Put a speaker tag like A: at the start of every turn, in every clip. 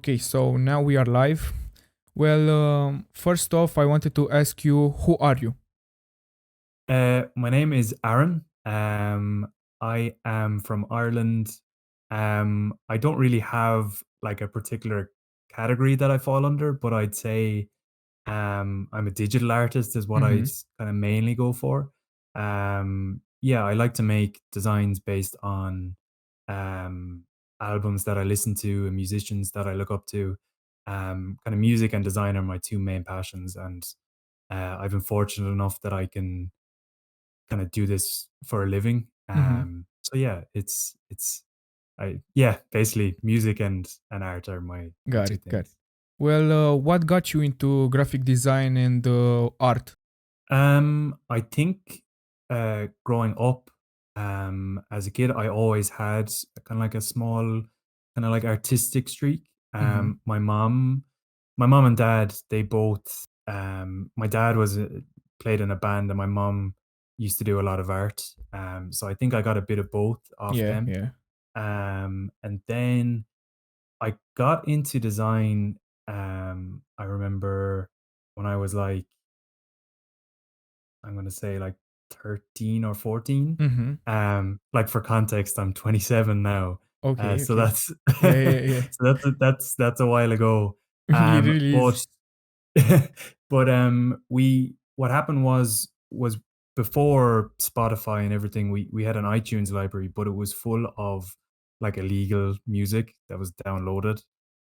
A: Okay, so now we are live. Well, first off, I wanted to ask you, who are you?
B: My name is Aaron. I am from Ireland. I don't really have like a particular category that I fall under, but I'd say I'm a digital artist is what I'd
A: Mm-hmm.
B: kind of mainly go for. Yeah, I like to make designs based on um, albums that I listen to and musicians that I look up to. Kind of music and design are my two main passions, and I've been fortunate enough that I can kind of do this for a living.
A: Mm-hmm.
B: So yeah, it's I yeah, basically music and art are my
A: Got
B: two
A: it. Got it.
B: things.
A: Well, what got you into graphic design and art?
B: I think growing up as a kid, I always had kind of like a small kind of like artistic streak.
A: Mm-hmm.
B: My mom and dad, they both my dad was played in a band and my mom used to do a lot of art. So I think I got a bit of both off
A: Yeah,
B: them.
A: yeah.
B: And then I got into design. I remember when I was like, I'm gonna say like 13 or 14.
A: Mm-hmm.
B: Like for context, I'm 27 now.
A: Okay,
B: So
A: okay.
B: that's
A: Yeah, yeah, yeah.
B: that's a while ago.
A: It really is.
B: But we what happened was before Spotify and everything, we had an iTunes library, but it was full of like illegal music that was downloaded.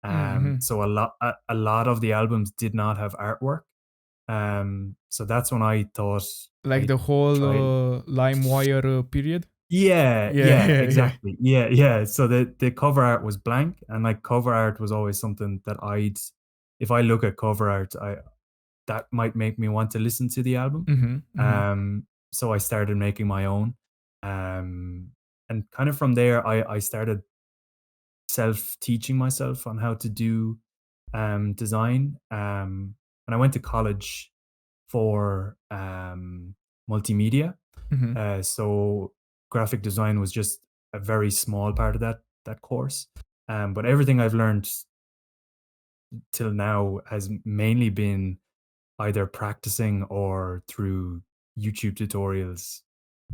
A: Mm-hmm.
B: So a lot of the albums did not have artwork. So that's when I thought
A: Like
B: I'd
A: the whole
B: try.
A: LimeWire period?
B: Yeah,
A: Yeah,
B: yeah,
A: yeah, yeah.
B: exactly. Yeah, yeah. So the cover art was blank, and like cover art was always something that if I look at cover art, I that might make me want to listen to the album.
A: Mm-hmm. Mm-hmm.
B: So I started making my own, um, and kind of from there, I started self teaching myself on how to do design. And I went to college for multimedia.
A: Mm-hmm.
B: So graphic design was just a very small part of that course. But everything I've learned till now has mainly been either practicing or through YouTube tutorials.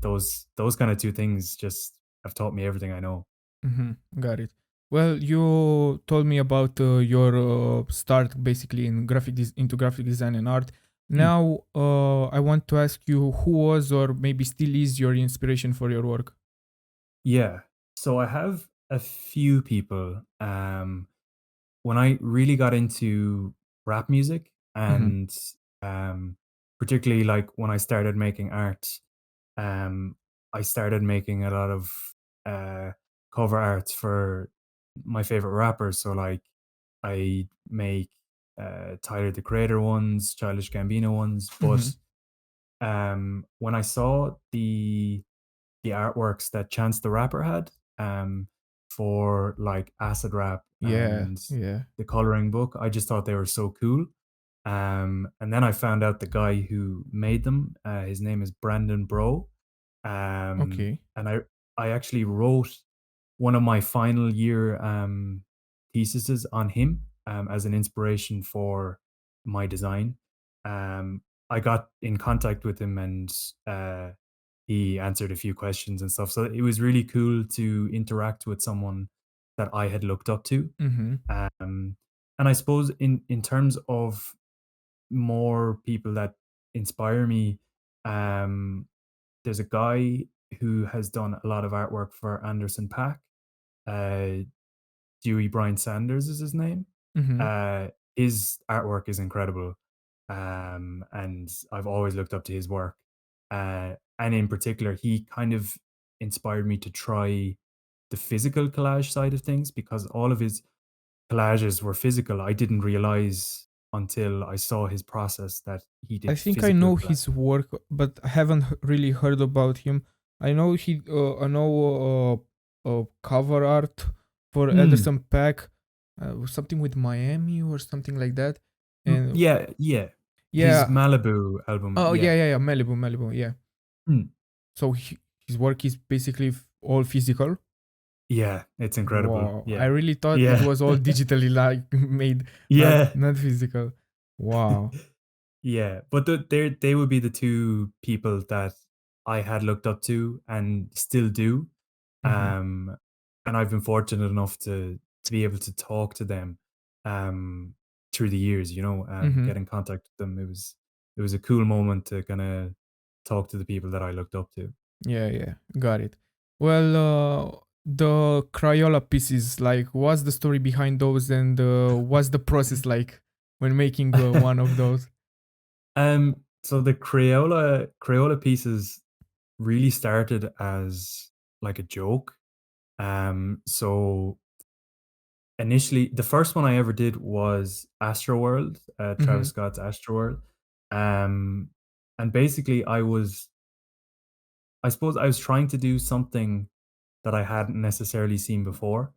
B: Those kind of two things just have taught me everything I know.
A: Mm-hmm. Got it. Well, you told me about your start basically in into graphic design and art.
B: Hmm.
A: Now, I want to ask you who was or maybe still is your inspiration for your work.
B: Yeah. So I have a few people. When I really got into rap music
A: Mm-hmm.
B: and um, particularly like when I started making art, um, I started making a lot of uh, cover arts for my favorite rappers. So like I make Tyler the Creator ones, Childish Gambino ones,
A: Mm-hmm.
B: but when I saw the artworks that Chance the Rapper had for like acid rap
A: Yeah,
B: and
A: yeah.
B: the coloring book. I just thought they were so cool. And then I found out the guy who made them. His name is Brandon Bro.
A: Okay.
B: And I actually wrote one of my final year theses on him as an inspiration for my design. I got in contact with him and he answered a few questions and stuff. So it was really cool to interact with someone that I had looked up to.
A: Mm-hmm.
B: Um, and I suppose in terms of more people that inspire me, um, there's a guy who has done a lot of artwork for Anderson Paak. Uh, Dewey Brian Sanders is his name.
A: Mm-hmm.
B: Uh, his artwork is incredible, and I've always looked up to his work. And in particular, he kind of inspired me to try the physical collage side of things because all of his collages were physical. I didn't realize until I saw his process that he
A: I
B: did
A: think I
B: physical
A: know
B: collage.
A: his work, but I haven't really heard about him. I know I know cover art for
B: Mm,
A: Ederson Pack, something with Miami or something like that. And
B: yeah, yeah. His
A: yeah,
B: Malibu album,
A: oh
B: yeah.
A: yeah, yeah, yeah, Malibu, Malibu, yeah.
B: Mm.
A: So his work is basically all physical.
B: Yeah, it's incredible.
A: Wow, I
B: Yeah.
A: really thought it
B: Yeah.
A: was all digitally like made, not
B: Yeah.
A: not physical. Wow.
B: Yeah, but they would be the 2 people that I had looked up to and still do,
A: Mhm.
B: um, and I've been fortunate enough to be able to talk to them, um, through the years,
A: Mhm.
B: get in contact with them. It was a cool moment to kinda talk to the people that I looked up to.
A: Yeah, yeah, got it. Well, the Crayola pieces, like, what's the story behind those, and what's the process like when making one of those?
B: So the Crayola pieces really started as, like, a joke. So initially, the first one I ever did was Astroworld, Travis
A: Mhm.
B: Scott's Astroworld. Um, and basically, I suppose I was trying to do something that I hadn't necessarily seen before.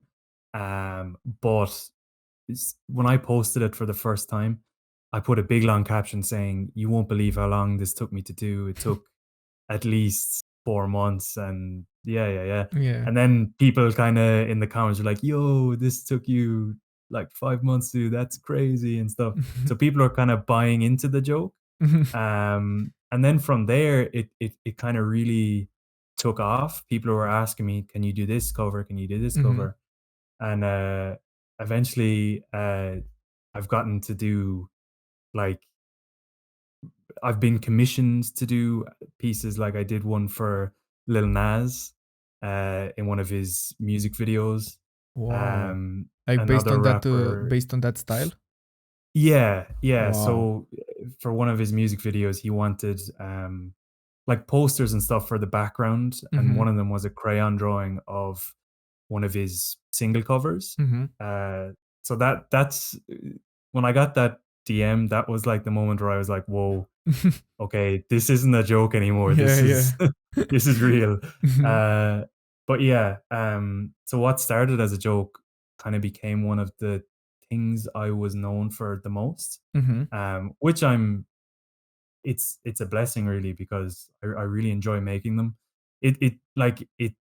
B: But when I posted it for the first time, I put a big long caption saying, "You won't believe how long this took me to do. It took at least 4 months," and yeah, yeah, yeah.
A: Yeah.
B: And then people kinda in the comments were like, "Yo, this took you, like, 5 months to do. That's crazy," and stuff. So people are kinda buying into the joke. And then from there, it kinda really took off. People were asking me, "Can you do this cover? Can you do this
A: Mhm.
B: cover?" And, eventually, I've gotten to do, like I've been commissioned to do pieces, like I did one for Lil Nas, in one of his music videos.
A: Wow. Like
B: Another rapper.
A: based on that style?
B: Yeah, yeah.
A: Wow.
B: So, for one of his music videos, he wanted, like, posters and stuff for the background, and one
A: Mhm.
B: of them was a crayon drawing of one of his single covers.
A: Mhm.
B: Uh, so that's when I got that DM, that was, like, the moment where I was like, "Whoa, okay, this isn't a joke anymore.
A: Yeah,
B: This
A: yeah.
B: is this is real."
A: Mhm.
B: Uh, but yeah, so what started as a joke kind of became one of the things I was known for the most,
A: Mhm.
B: which it's a blessing really because I really enjoy making them. It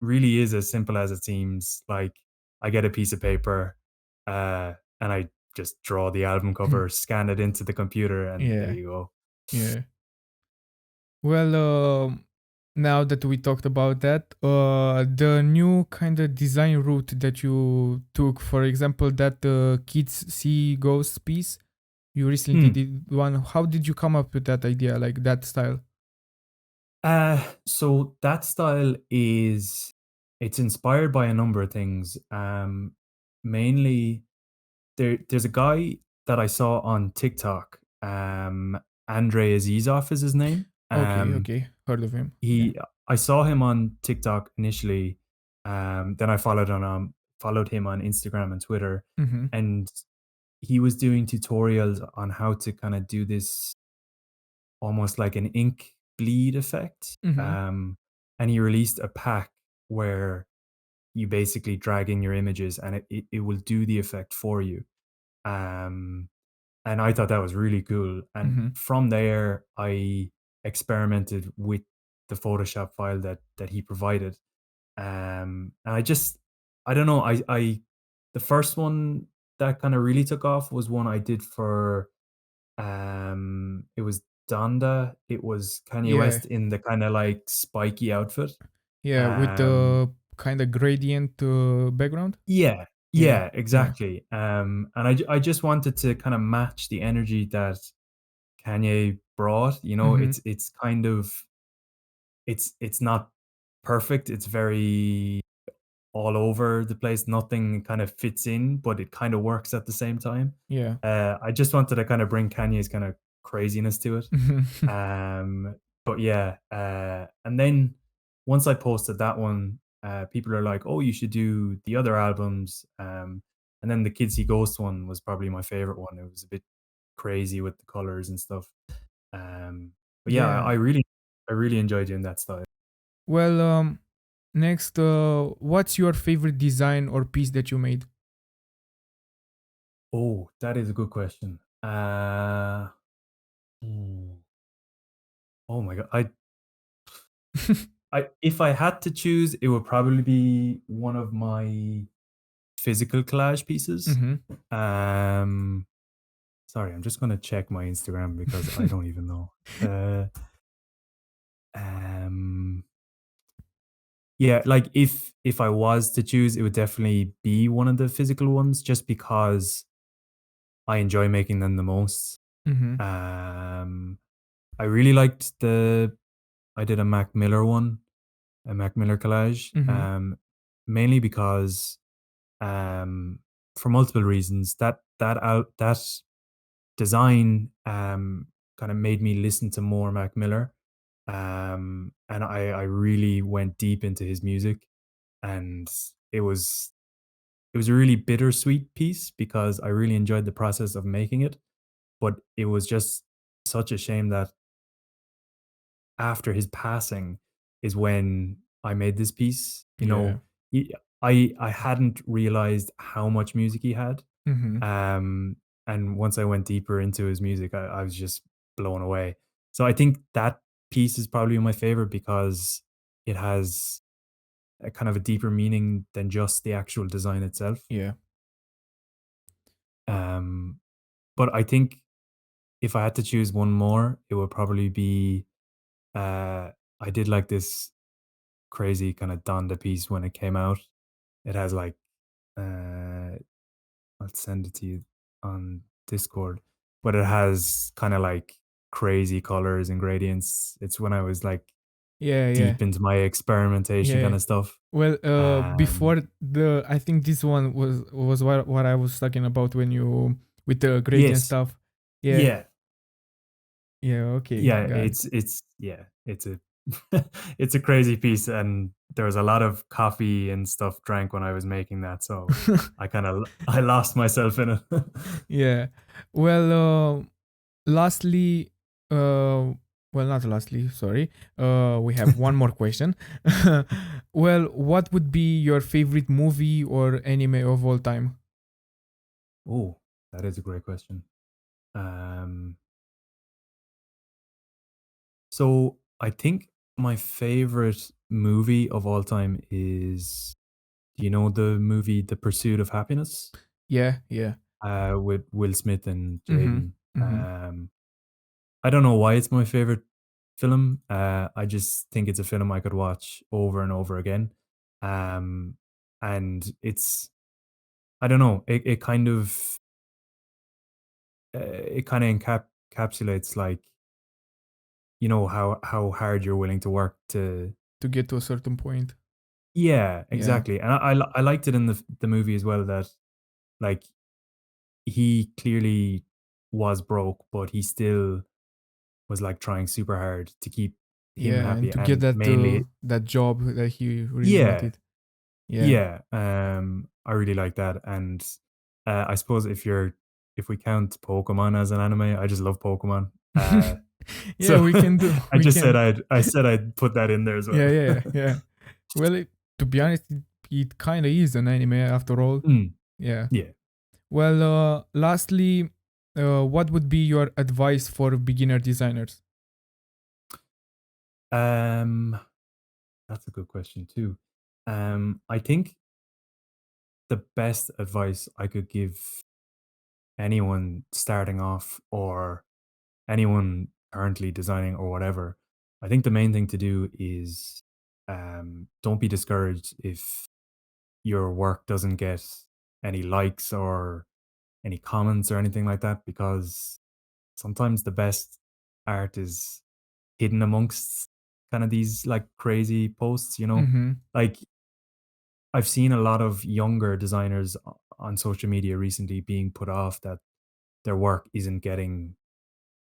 B: really is as simple as it seems. Like I get a piece of paper, and I just draw the album cover, scan it into the computer, and there
A: Yeah,
B: you go.
A: yeah. Well, now that we talked about that, the new kind of design route that you took, for example, that kids see ghosts piece, you recently
B: Hmm.
A: did one. How did you come up with that idea, like that style?
B: So that style it's inspired by a number of things. Mainly there's a guy that I saw on TikTok. Andre Azizov is his name.
A: Okay, okay, heard of him. Yeah.
B: He I saw him on TikTok initially. Then I followed him on Instagram and Twitter,
A: Mm-hmm.
B: and he was doing tutorials on how to kind of do this almost like an ink bleed effect.
A: Mm-hmm.
B: And he released a pack where you basically drag in your images and it will do the effect for you. Um, and I thought that was really cool. And
A: Mm-hmm.
B: from there, I experimented with the Photoshop file that he provided. And I don't know, the first one that kind of really took off was one I did for it was Donda. It was Kanye
A: Yeah,
B: West in the kind of like spiky outfit.
A: yeah, with
B: Um,
A: the kind of gradient background.
B: yeah,
A: Yeah,
B: yeah,
A: yeah.
B: exactly. And I just wanted to kind of match the energy that Kanye brought.
A: Mm-hmm.
B: It's kind of it's not perfect. It's very all over the place. Nothing kind of fits in, but it kind of works at the same time.
A: Yeah.
B: I just wanted to kind of bring Kanye's kind of craziness to it. Um, but yeah, and then once I posted that one, people are like, "Oh, you should do the other albums." And then the Kids See Ghost one was probably my favorite one. It was a bit crazy with the colors and stuff. Um, but yeah,
A: Yeah.
B: I really enjoy doing that style.
A: Well, next, what's your favorite design or piece that you made?
B: Oh, that is a good question. Hmm, oh my god, I if I had to choose, it would probably be one of my physical collage pieces.
A: Mhm.
B: Um, sorry, I'm just gonna check my Instagram because I don't even know. Uh, um, yeah, like if I was to choose, it would definitely be one of the physical ones, just because I enjoy making them the most.
A: Mhm.
B: Um, I really liked the I did a Mac Miller one, a Mac Miller collage,
A: Mhm.
B: mainly because um, for multiple reasons. That design kind of made me listen to more Mac Miller, and I really went deep into his music, and it was it was a really bittersweet piece because I really enjoyed the process of making it, but it was just such a shame that after his passing is when I made this piece. You
A: Yeah.
B: know, he, I hadn't realized how much music he had.
A: Mhm.
B: Um, and once I went deeper into his music, I was just blown away. So I think that piece is probably my favorite because it has a kind of a deeper meaning than just the actual design itself.
A: Yeah.
B: Um, but I think if I had to choose one more, it would probably be uh, I did like this crazy kind of Donda piece when it came out. It has like uh, I'll send it to you on Discord, but it has kind of like crazy colors and gradients. It's when I was like
A: Yeah, yeah.
B: deep into my experimentation kind
A: Yeah.
B: of stuff.
A: Well,
B: Um,
A: before the I think this one was what I was talking about when you with the gradient
B: yes,
A: stuff. Yeah.
B: yeah,
A: Yeah, okay.
B: yeah.
A: Got it.
B: It's yeah, it's a it's a crazy piece, and there was a lot of coffee and stuff drank when I was making that, so I kind of I lost myself in it.
A: Yeah. Well, lastly, well, not lastly, sorry. We have one more question. Well, what would be your favorite movie or anime of all time?
B: Oh, that is a great question. Um, So I think my favorite movie of all time is, do you know the movie The Pursuit of Happiness?
A: Yeah, yeah.
B: With Will Smith and
A: Mhm.
B: Jaden.
A: Mhm.
B: I don't know why it's my favorite film. I just think it's a film I could watch over and over again. Um, and it's I don't know. It kind of encapsulates, like, how hard you're willing to work to.
A: To get to a certain point.
B: Yeah,
A: Yeah.
B: exactly, and I liked it in the movie as well that, like, he clearly was broke, but he still was, like, trying super hard to keep him
A: Yeah, and
B: happy,
A: to get
B: and
A: that
B: mainly.
A: that job that he really
B: Yeah,
A: wanted. Yeah.
B: yeah, I really like that, and, I suppose if we count Pokemon as an anime, I just love Pokemon,
A: Yeah,
B: so
A: we can do.
B: I
A: We
B: just said
A: can.
B: I'd put that in there as
A: Yeah,
B: well.
A: yeah, yeah. Well, to be honest, it kind of is an anime after all.
B: Mm,
A: Yeah.
B: yeah,
A: Well, lastly, what would be your advice for beginner designers?
B: um, that's a good question too. I think the best advice I could give anyone starting off, or anyone currently designing or whatever, I think the main thing to do is, don't be discouraged if your work doesn't get any likes or any comments or anything like that, because sometimes the best art is hidden amongst kind of these like crazy posts.
A: Mm-hmm.
B: Like, I've seen a lot of younger designers on social media recently being put off that their work isn't getting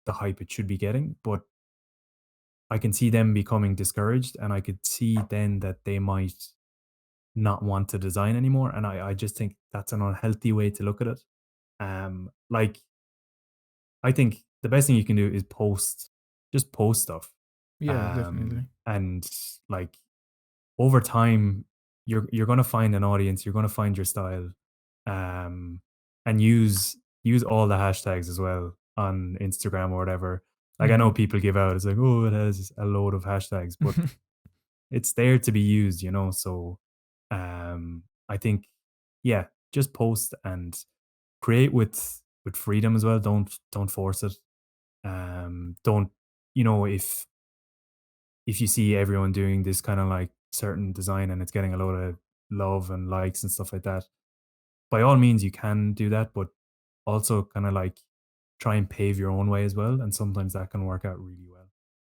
B: the hype it should be getting, but I can see them becoming discouraged, and I could see then that they might not want to design anymore, and I just think that's an unhealthy way to look at it. Like, I think the best thing you can do is just post stuff,
A: Yeah, definitely.
B: and, like, over time, you're gonna find an audience, you're gonna find your style, um, and use all the hashtags as well on Instagram or whatever. Like, I
A: Mm-hmm.
B: know people give out, it's like, "Oh, it has a load of hashtags," but it's there to be used, so I think, yeah, just post and create with freedom as well. Don't force it. Don't, if you see everyone doing this kind of like certain design and it's getting a lot of love and likes and stuff like that, by all means you can do that, but also kind of like try and pave your own way as well. And sometimes that can work out really well.